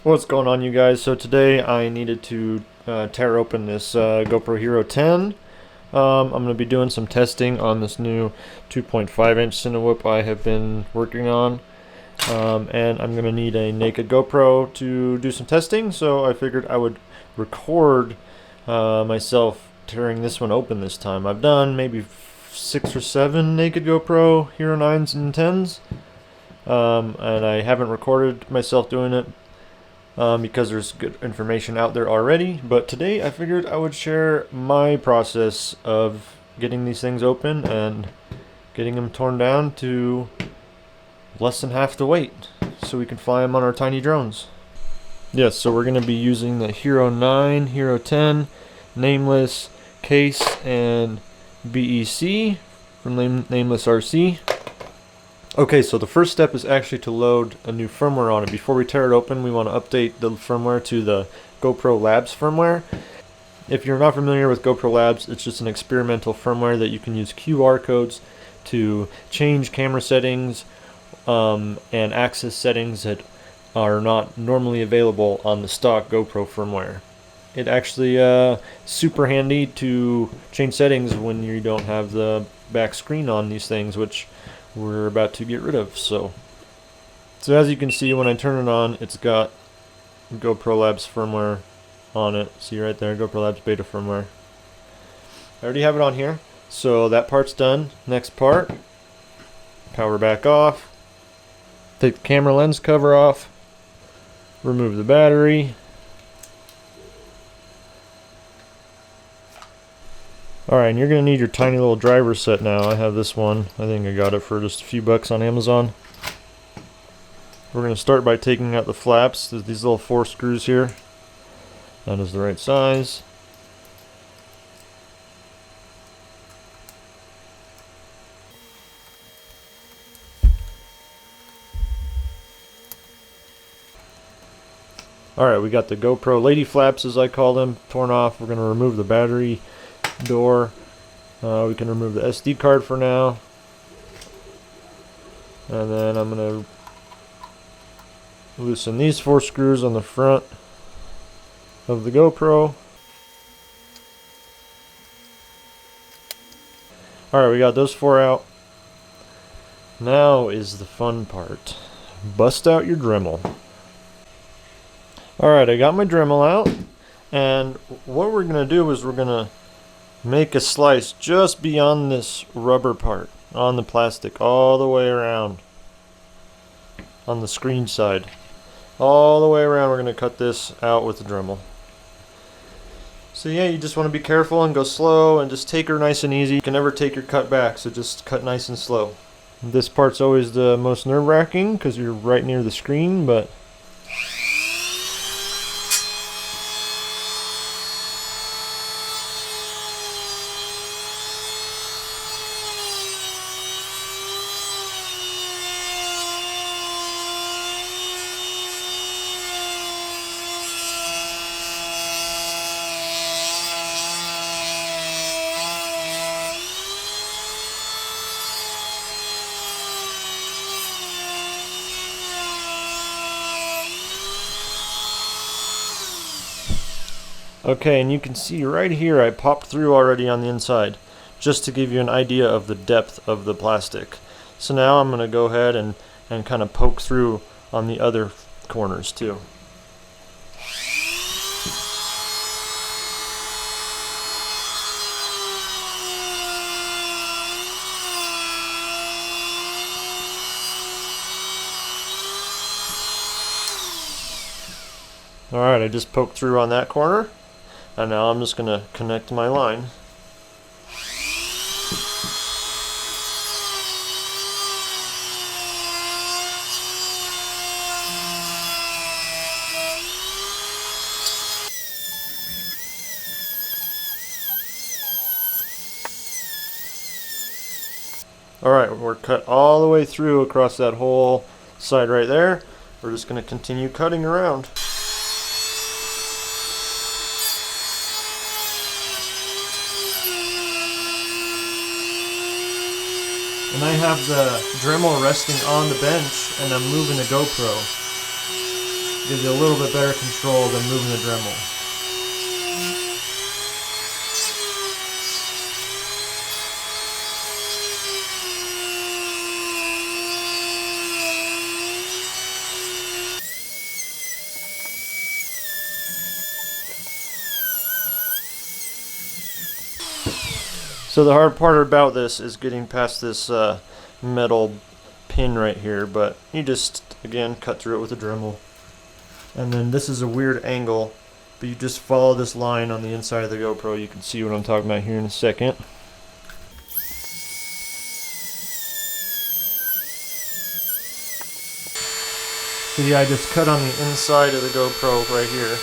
What's going on, you guys? So today I needed to tear open this GoPro Hero 10. I'm going to be doing some testing on this new 2.5 inch Cinewhoop I have been working on, and I'm going to need a naked GoPro to do some testing, so I figured I would record myself tearing this one open this time. I've done maybe 6 or 7 naked GoPro Hero 9s and 10s, and I haven't recorded myself doing it because there's good information out there already. But today I figured I would share my process of getting these things open and getting them torn down to less than half the weight so we can fly them on our tiny drones. Yes, so we're going to be using the Hero 9, Hero 10, nameless case, and BEC from Nameless RC. Okay, so the first step is actually to load a new firmware on it. Before we tear it open, we want to update the firmware to the GoPro Labs firmware. If you're not familiar with GoPro Labs, it's just an experimental firmware that you can use QR codes to change camera settings and access settings that are not normally available on the stock GoPro firmware. It actually super handy to change settings when you don't have the back screen on these things, which we're about to get rid of. So as you can see, when I turn it on, it's got GoPro Labs firmware on it. See right there, GoPro Labs beta firmware. I already have it on here, so that part's done. Next part, power back off, take the camera lens cover off, remove the battery. Alright, and you're going to need your tiny little driver set now. I have this one. I think I got it for just a few bucks on Amazon. We're going to start by taking out the flaps. There's these little 4 screws here. That is the right size. Alright, we got the GoPro lady flaps, as I call them, torn off. We're going to remove the battery door. We can remove the SD card for now, and then I'm going to loosen these 4 screws on the front of the GoPro. Alright, we got those 4 out. Now is the fun part. Bust out your Dremel. Alright, I got my Dremel out, and what we're going to do is we're going to make a slice just beyond this rubber part on the plastic, all the way around on the screen side. All the way around, we're going to cut this out with the Dremel. So yeah, you just want to be careful and go slow and just take her nice and easy. You can never take your cut back, so just cut nice and slow. This part's always the most nerve-wracking because you're right near the screen, but okay, and you can see right here I popped through already on the inside, just to give you an idea of the depth of the plastic. So now I'm going to go ahead and kind of poke through on the other corners too. Alright, I just poked through on that corner, and now I'm just going to connect my line. Alright, we're cut all the way through across that whole side right there. We're just going to continue cutting around. And I have the Dremel resting on the bench, and I'm moving the GoPro. Gives you a little bit better control than moving the Dremel. So the hard part about this is getting past this metal pin right here, but you just, again, cut through it with a Dremel. And then this is a weird angle, but you just follow this line on the inside of the GoPro. You can see what I'm talking about here in a second. So yeah, I just cut on the inside of the GoPro right here.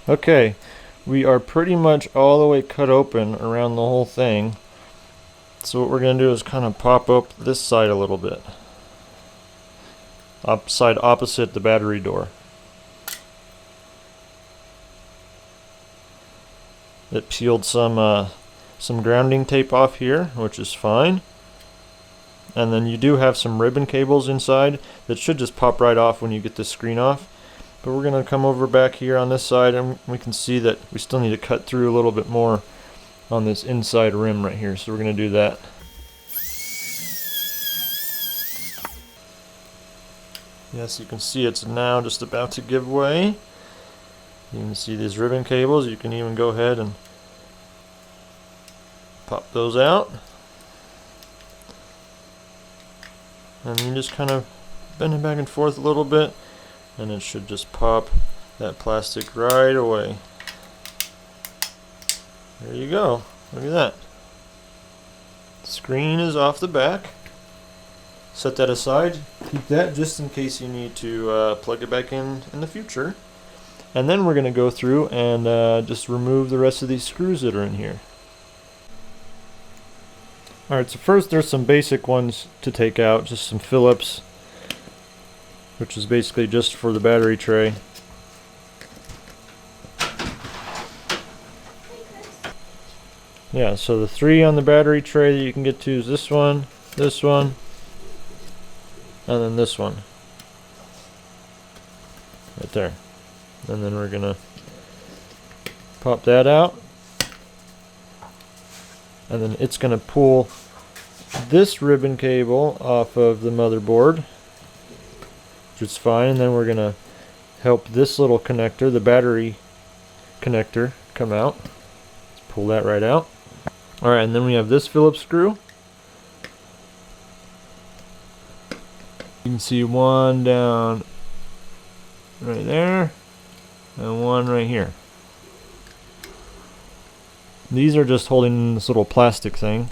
Okay, we are pretty much all the way cut open around the whole thing. So what we're going to do is kind of pop up this side a little bit. Side opposite the battery door. It peeled some grounding tape off here, which is fine. And then you do have some ribbon cables inside that should just pop right off when you get the screen off. But we're going to come over back here on this side, and we can see that we still need to cut through a little bit more on this inside rim right here. So we're going to do that. Yes, you can see it's now just about to give way. You can see these ribbon cables. You can even go ahead and pop those out. And you just kind of bend it back and forth a little bit, and it should just pop that plastic right away. There you go. Look at that. Screen is off the back. Set that aside. Keep that just in case you need to plug it back in the future. And then we're going to go through and just remove the rest of these screws that are in here. Alright, so first there's some basic ones to take out, just some Phillips, which is basically just for the battery tray. Yeah, so the 3 on the battery tray that you can get to is this one, and then this one. Right there. And then we're gonna pop that out. And then it's gonna pull this ribbon cable off of the motherboard, which is fine. And then we're gonna help this little connector, the battery connector, come out. Let's pull that right out. Alright, and then we have this Phillips screw. You can see one down right there and one right here. These are just holding this little plastic thing.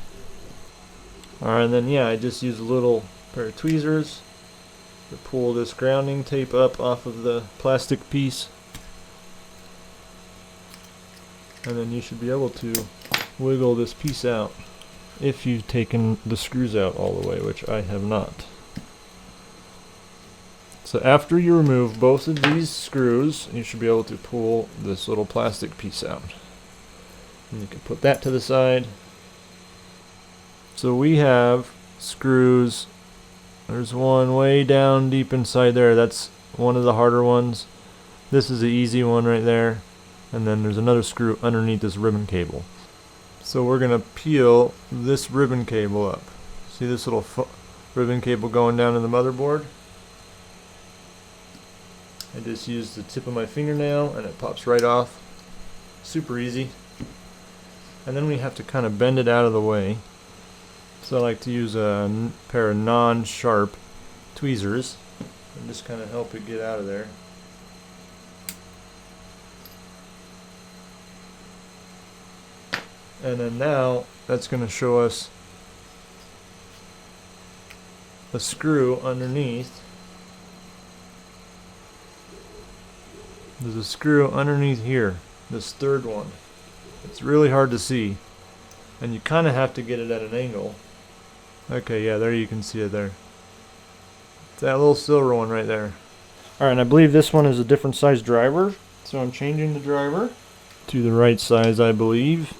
Alright, and then yeah, I just use a little pair of tweezers to pull this grounding tape up off of the plastic piece. And then you should be able to wiggle this piece out if you've taken the screws out all the way, which I have not. So after you remove both of these screws, you should be able to pull this little plastic piece out. And you can put that to the side. So we have screws. There's one way down deep inside there. That's one of the harder ones. This is the easy one right there. And then there's another screw underneath this ribbon cable. So we're going to peel this ribbon cable up. See this little ribbon cable going down in the motherboard? I just use the tip of my fingernail and it pops right off. Super easy. And then we have to kind of bend it out of the way. So I like to use a pair of non-sharp tweezers and just kind of help it get out of there. And then now that's going to show us a screw underneath. There's a screw underneath here, this third one. It's really hard to see, and you kind of have to get it at an angle. Okay, yeah, there you can see it there. It's that little silver one right there. Alright, and I believe this one is a different size driver, so I'm changing the driver to the right size, I believe.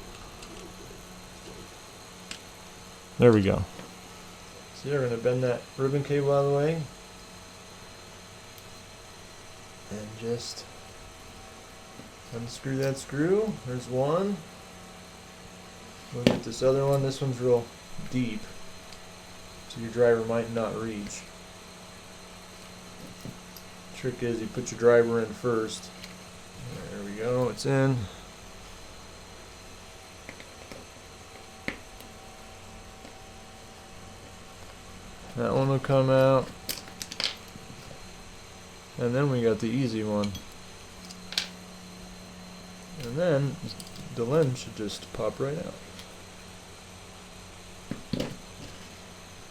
There we go. See, we're going to bend that ribbon cable out of the way. And just unscrew that screw. There's one. We'll get this other one. This one's real deep, so your driver might not reach. Trick is you put your driver in first. There we go, it's in. That one will come out. And then we got the easy one. And then the lens should just pop right out.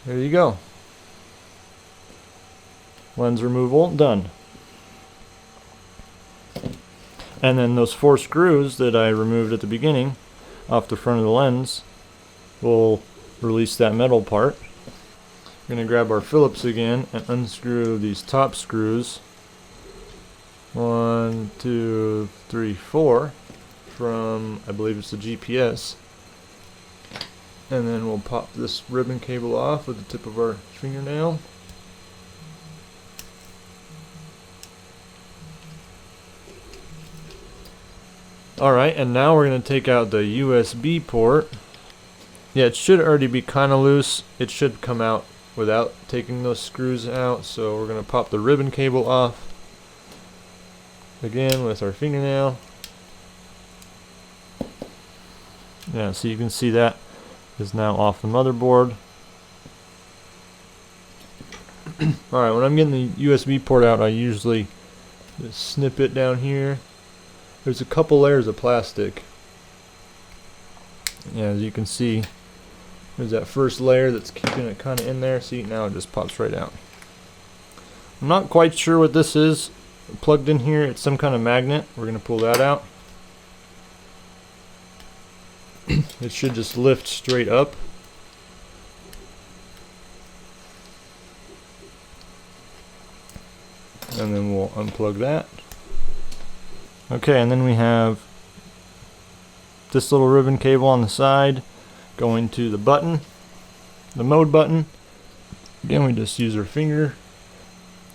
There you go. Lens removal done. And then those 4 screws that I removed at the beginning off the front of the lens will release that metal part. We're going to grab our Phillips again and unscrew these top screws. 1, 2, 3, 4 from, I believe it's the GPS. And then we'll pop this ribbon cable off with the tip of our fingernail. Alright, and now we're going to take out the USB port. Yeah, it should already be kind of loose. It should come out without taking those screws out. So we're going to pop the ribbon cable off again with our fingernail. Yeah, so you can see that is now off the motherboard. Alright, when I'm getting the USB port out, I usually just snip it down here. There's a couple layers of plastic. Yeah, as you can see, there's that first layer that's keeping it kind of in there. See, now it just pops right out. I'm not quite sure what this is plugged in here. It's some kind of magnet. We're going to pull that out. It should just lift straight up. And then we'll unplug that. Okay, and then we have this little ribbon cable on the side going to the button, the mode button. Again, we just use our finger.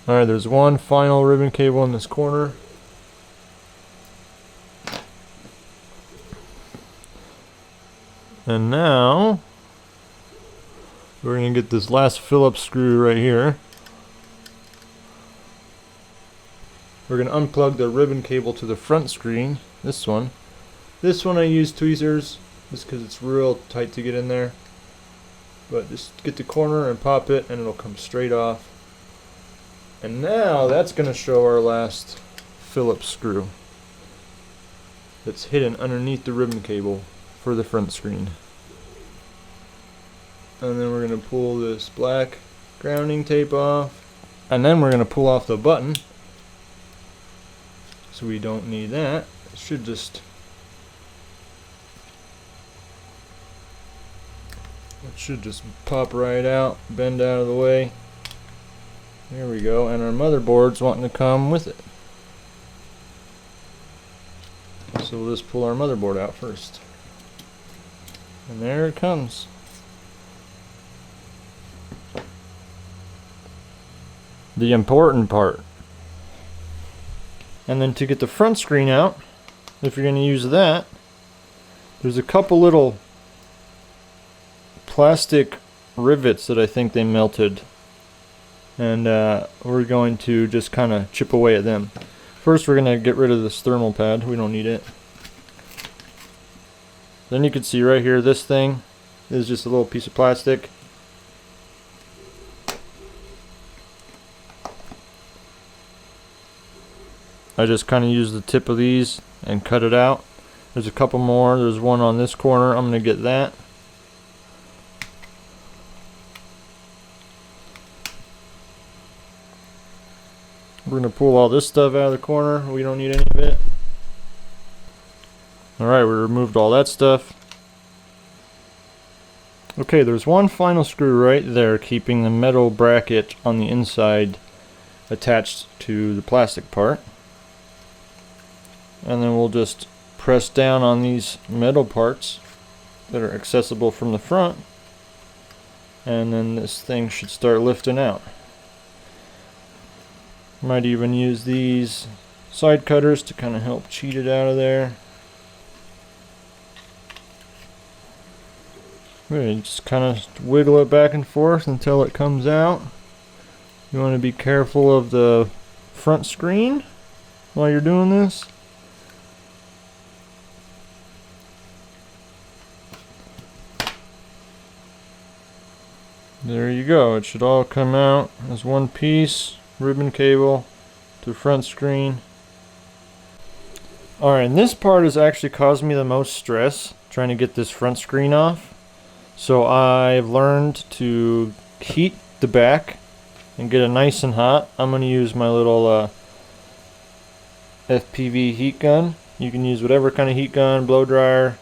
Alright, there's one final ribbon cable in this corner. And now we're going to get this last Phillips screw right here. We're going to unplug the ribbon cable to the front screen, this one. This one I use tweezers just because it's real tight to get in there. But just get the corner and pop it and it'll come straight off. And now that's going to show our last Phillips screw that's hidden underneath the ribbon cable for the front screen. And then we're going to pull this black grounding tape off. And then we're going to pull off the button. So we don't need that. It should just pop right out, bend out of the way. There we go, and our motherboard's wanting to come with it. So we'll just pull our motherboard out first. And there it comes. The important part. And then to get the front screen out, if you're going to use that, there's a couple little plastic rivets that I think they melted. And we're going to just kind of chip away at them. First we're going to get rid of this thermal pad. We don't need it. Then you can see right here, this thing is just a little piece of plastic. I just kind of use the tip of these and cut it out. There's a couple more. There's one on this corner. I'm going to get that. We're going to pull all this stuff out of the corner. We don't need any of it. Alright, we removed all that stuff. Okay, there's one final screw right there keeping the metal bracket on the inside attached to the plastic part. And then we'll just press down on these metal parts that are accessible from the front. And then this thing should start lifting out. Might even use these side cutters to kind of help cheat it out of there. Okay, just kind of wiggle it back and forth until it comes out. You want to be careful of the front screen while you're doing this. There you go. It should all come out as one piece. Ribbon cable to front screen. Alright, and this part has actually caused me the most stress trying to get this front screen off. So I've learned to heat the back and get it nice and hot. I'm going to use my little FPV heat gun. You can use whatever kind of heat gun, blow dryer,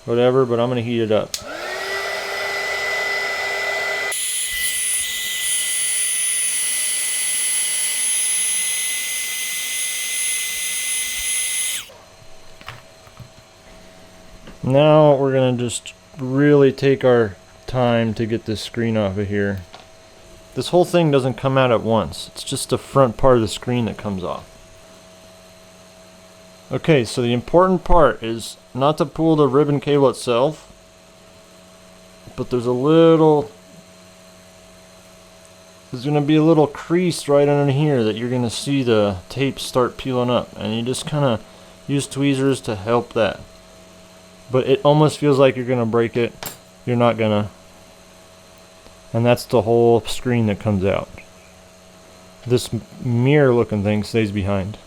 whatever, but I'm going to heat it up. Now we're going to just really take our time to get this screen off of here. This whole thing doesn't come out at once. It's just the front part of the screen that comes off. Okay, so the important part is not to pull the ribbon cable itself, but there's going to be a little crease right under here that you're going to see the tape start peeling up, and you just kind of use tweezers to help that. But it almost feels like you're going to break it. You're not going to. And that's the whole screen that comes out. This mirror looking thing stays behind.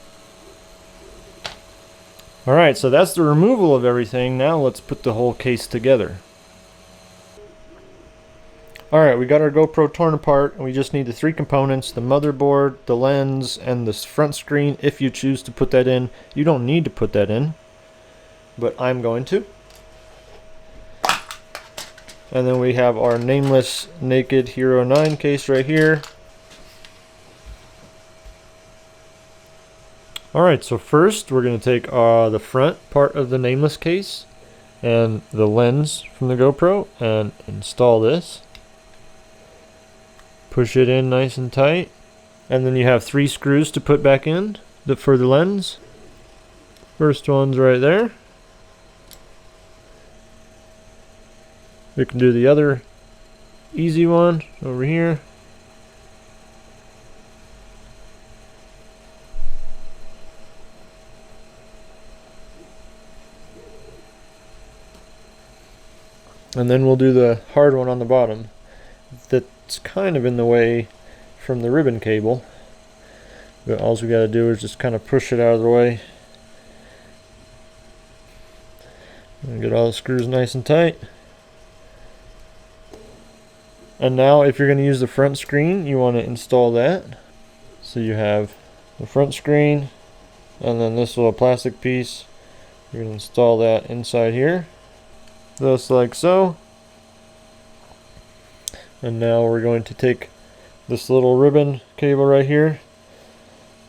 Alright, so that's the removal of everything. Now let's put the whole case together. Alright, we got our GoPro torn apart, and we just need the three components: the motherboard, the lens, and the front screen. If you choose to put that in, you don't need to put that in, but I'm going to. And then we have our nameless naked Hero 9 case right here. Alright, so first we're going to take the front part of the nameless case and the lens from the GoPro and install this. Push it in nice and tight. And then you have 3 screws to put back in for the lens. First one's right there. We can do the other easy one over here. And then we'll do the hard one on the bottom. That's kind of in the way from the ribbon cable. But all we got to do is just kind of push it out of the way. And get all the screws nice and tight. And now if you're going to use the front screen, you want to install that. So you have the front screen and then this little plastic piece. You're going to install that inside here, just like so. And now we're going to take this little ribbon cable right here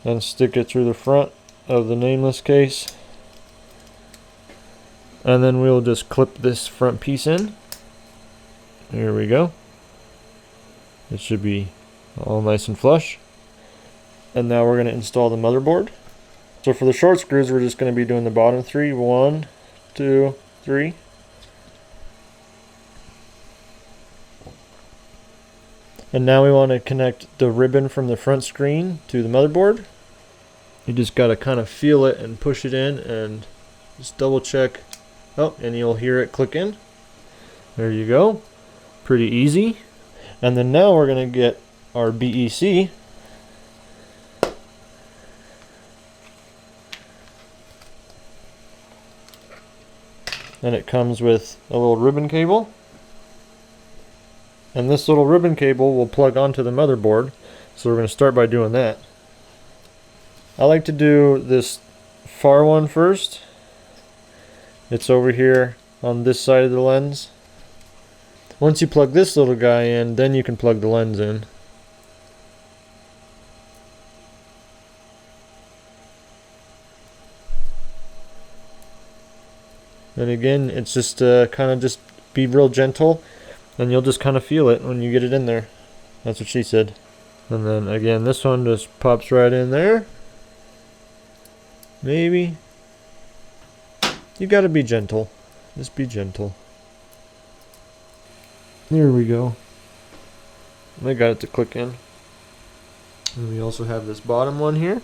and stick it through the front of the nameless case. And then we'll just clip this front piece in. Here we go. It should be all nice and flush. And now we're going to install the motherboard. So for the short screws, we're just going to be doing the bottom 3. 1, 2, 3. And now we want to connect the ribbon from the front screen to the motherboard. You just got to kind of feel it and push it in and just double check. Oh, and you'll hear it click in. There you go. Pretty easy. And then now we're going to get our BEC. and it comes with a little ribbon cable. And this little ribbon cable will plug onto the motherboard, so we're going to start by doing that. I like to do this far one first. It's over here on this side of the lens. Once you plug this little guy in, then you can plug the lens in. And again, it's just kind of just be real gentle, and you'll just kind of feel it when you get it in there. That's what she said. And then again, this one just pops right in there. Maybe. You gotta be gentle. Just be gentle. There we go. I got it to click in. And we also have this bottom one here.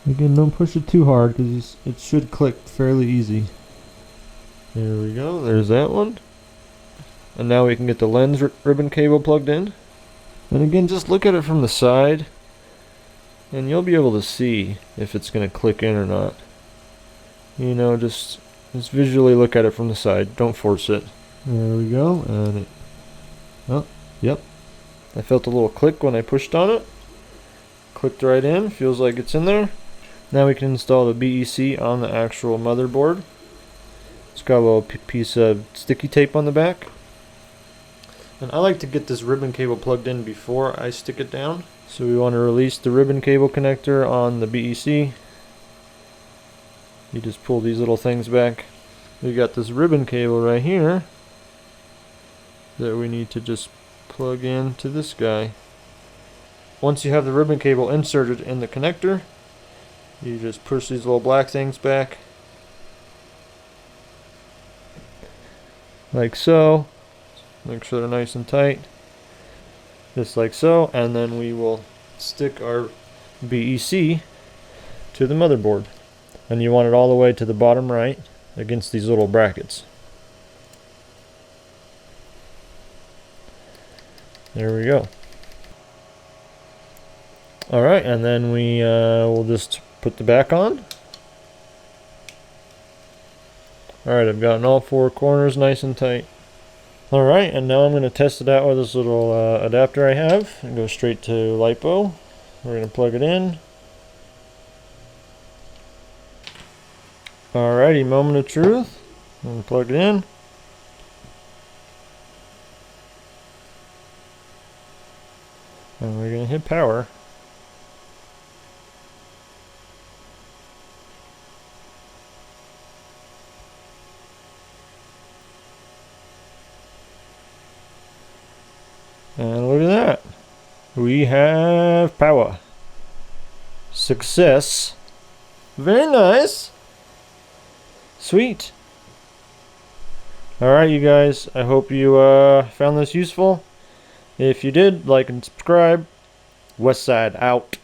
Again, don't push it too hard because it should click fairly easy. There we go, there's that one. And now we can get the lens ribbon cable plugged in. And again, just look at it from the side, and you'll be able to see if it's going to click in or not. You know, just visually look at it from the side. Don't force it. There we go, and it... Oh, yep. I felt a little click when I pushed on it. Clicked right in, feels like it's in there. Now we can install the BEC on the actual motherboard. It's got a little piece of sticky tape on the back. And I like to get this ribbon cable plugged in before I stick it down. So we want to release the ribbon cable connector on the BEC. You just pull these little things back. We got this ribbon cable right here that we need to just plug in to this guy. Once you have the ribbon cable inserted in the connector, you just push these little black things back like so. Make sure they're nice and tight, just like so, and then we will stick our BEC to the motherboard. And you want it all the way to the bottom right against these little brackets. There we go. Alright, and then we will just put the back on. Alright, I've gotten all four corners nice and tight. Alright, and now I'm going to test it out with this little adapter I have. And go straight to LiPo. We're going to plug it in. Alrighty, moment of truth. I'm going to plug it in. And we're going to hit power. And look at that. We have power. Success. Very nice. Sweet. Alright, you guys. I hope you found this useful. If you did, like and subscribe. Westside out.